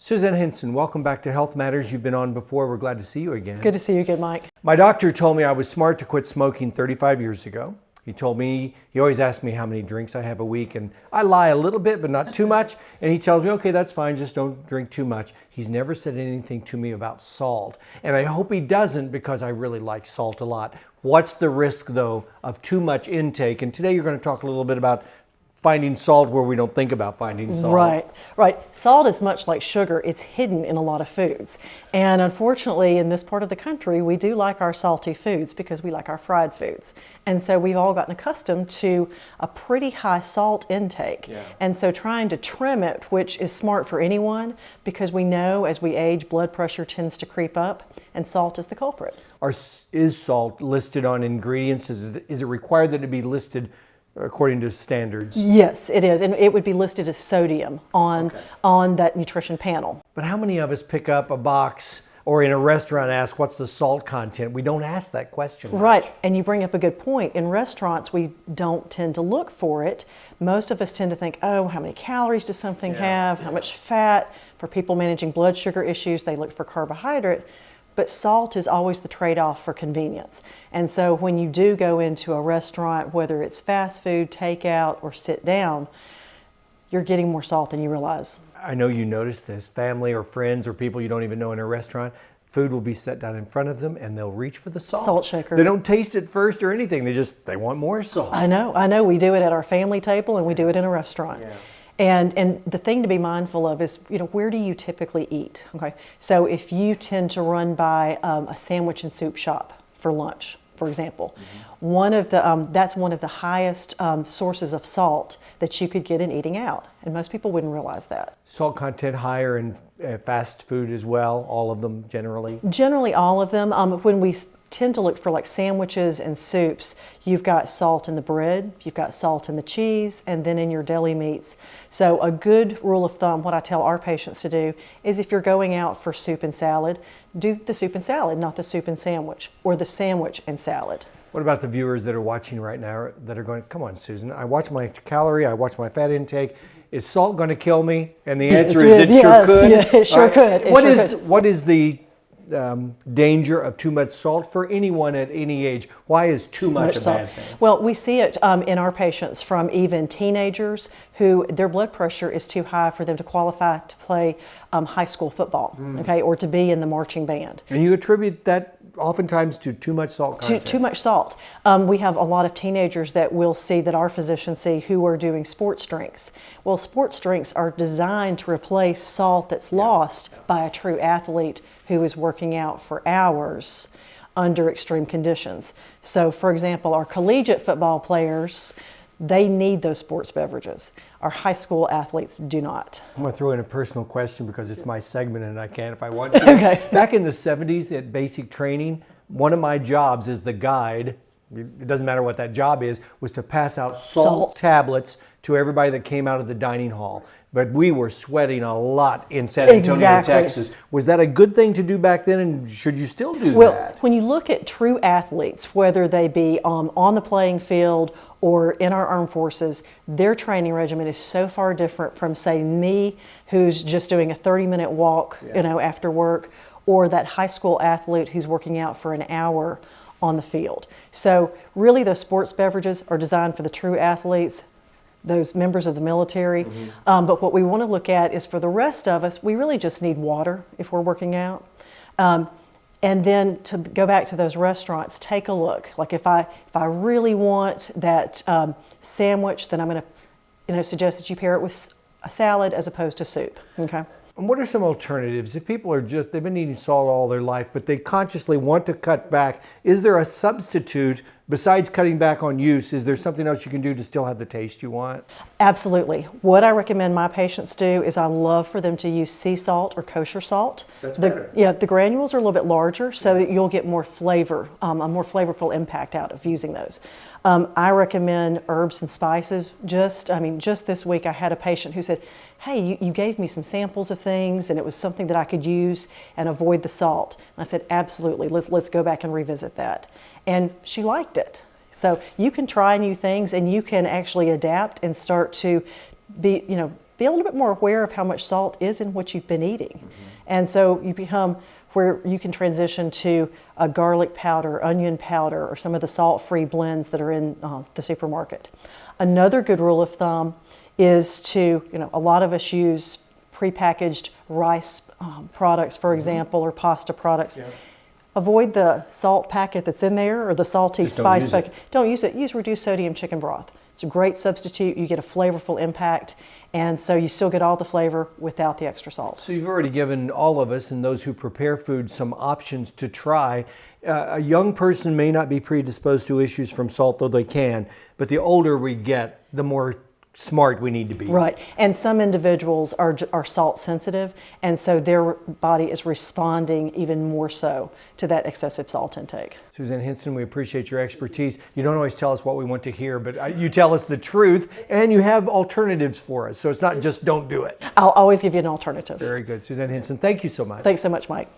Suzanne Henson, welcome back to Health Matters. You've been on before. We're glad to see you again. Good to see you again, Mike. My doctor told me I was smart to quit smoking 35 years ago. He told me, he always asked me how many drinks I have a week, and I lie a little bit, but not too much. And he tells me, okay, that's fine, just don't drink too much. He's never said anything to me about salt. And I hope he doesn't, because I really like salt a lot. What's the risk, though, of too much intake? And today you're going to talk a little bit about finding salt where we don't think about finding salt. Right. Salt is much like sugar. It's hidden in a lot of foods. And unfortunately, in this part of the country, we do like our salty foods because we like our fried foods. And so we've all gotten accustomed to a pretty high salt intake. Yeah. And so trying to trim it, which is smart for anyone, because we know as we age, blood pressure tends to creep up, and salt is the culprit. Is salt listed on ingredients? Is it required that it be listed according to standards? Yes, it is, and it would be listed as sodium on that nutrition panel. But how many of us pick up a box or in a restaurant ask, what's the salt content? We don't ask that question much. Right, and you bring up a good point. In restaurants, we don't tend to look for it. Most of us tend to think, oh, how many calories does something have? How much fat? For people managing blood sugar issues, they look for carbohydrate. But salt is always the trade-off for convenience. And so when you do go into a restaurant, whether it's fast food, takeout, or sit down, you're getting more salt than you realize. I know you notice this. Family or friends or people you don't even know in a restaurant, food will be set down in front of them and they'll reach for the salt. Salt shaker. They don't taste it first or anything. They want more salt. I know. We do it at our family table and we do it in a restaurant. Yeah. And the thing to be mindful of is, where do you typically eat? Okay, so if you tend to run by a sandwich and soup shop for lunch, for example, that's one of the highest sources of salt that you could get in eating out, and most people wouldn't realize that. Salt content higher in fast food as well, all of them generally? Generally all of them. When we tend to look for like sandwiches and soups, you've got salt in the bread, you've got salt in the cheese, and then in your deli meats. So a good rule of thumb, what I tell our patients to do, is if you're going out for soup and salad, do the soup and salad, not the soup and sandwich, or the sandwich and salad. What about the viewers that are watching right now that are going, come on, Susan, I watch my calorie, I watch my fat intake. Is salt going to kill me? And the answer is it sure could. Yeah, it sure could. What is the danger of too much salt for anyone at any age? Why is too much a bad thing? Well, we see it in our patients from even teenagers who their blood pressure is too high for them to qualify to play high school football, or to be in the marching band. And you attribute that oftentimes to too much salt content? Too much salt. We have a lot of teenagers that we'll see, that our physicians see, who are doing sports drinks. Well, sports drinks are designed to replace salt that's lost by a true athlete who is working out for hours under extreme conditions. So, for example, our collegiate football players, they need those sports beverages. Our high school athletes do not. I'm going to throw in a personal question because it's my segment and I can if I want to. Okay. Back in the 70s at basic training, one of my jobs as the guide, it doesn't matter what that job is, was to pass out salt tablets to everybody that came out of the dining hall. But we were sweating a lot in San Antonio, Texas. Was that a good thing to do back then, and should you still do that? Well, when you look at true athletes, whether they be on the playing field or in our armed forces, their training regimen is so far different from, say, me, who's just doing a 30-minute walk, after work, or that high school athlete who's working out for an hour on the field. So really those sports beverages are designed for the true athletes, those members of the military. But what we want to look at is for the rest of us, we really just need water if we're working out. And then to go back to those restaurants, take a look. Like if I really want that sandwich, then I'm going to suggest that you pair it with a salad as opposed to soup. Okay. And what are some alternatives? If people are they've been eating salt all their life, but they consciously want to cut back, is there a substitute besides cutting back on use? Is there something else you can do to still have the taste you want? Absolutely. What I recommend my patients do is I love for them to use sea salt or kosher salt. That's better. Yeah, the granules are a little bit larger so that you'll get more flavor, a more flavorful impact out of using those. I recommend herbs and spices. Just this week I had a patient who said, hey, you gave me some samples of things and it was something that I could use and avoid the salt. And I said, absolutely, let's go back and revisit that. And she liked it. So you can try new things and you can actually adapt and start to be be a little bit more aware of how much salt is in what you've been eating. And so you become where you can transition to a garlic powder, onion powder, or some of the salt-free blends that are in the supermarket. Another good rule of thumb is to, a lot of us use prepackaged rice products, for example, or pasta products. Yeah. Avoid the salt packet that's in there or the salty spice packet. Don't use it. Use reduced sodium chicken broth. It's a great substitute. You get a flavorful impact, and so you still get all the flavor without the extra salt. So you've already given all of us and those who prepare food some options to try. A young person may not be predisposed to issues from salt, though they can, but the older we get, the more smart we need to be. Right, and some individuals are salt sensitive, and so their body is responding even more so to that excessive salt intake. Suzanne Hinson, we appreciate your expertise. You don't always tell us what we want to hear, but you tell us the truth, and you have alternatives for us, so it's not just don't do it. I'll always give you an alternative. Very good. Suzanne Hinson, thank you so much. Thanks so much, Mike.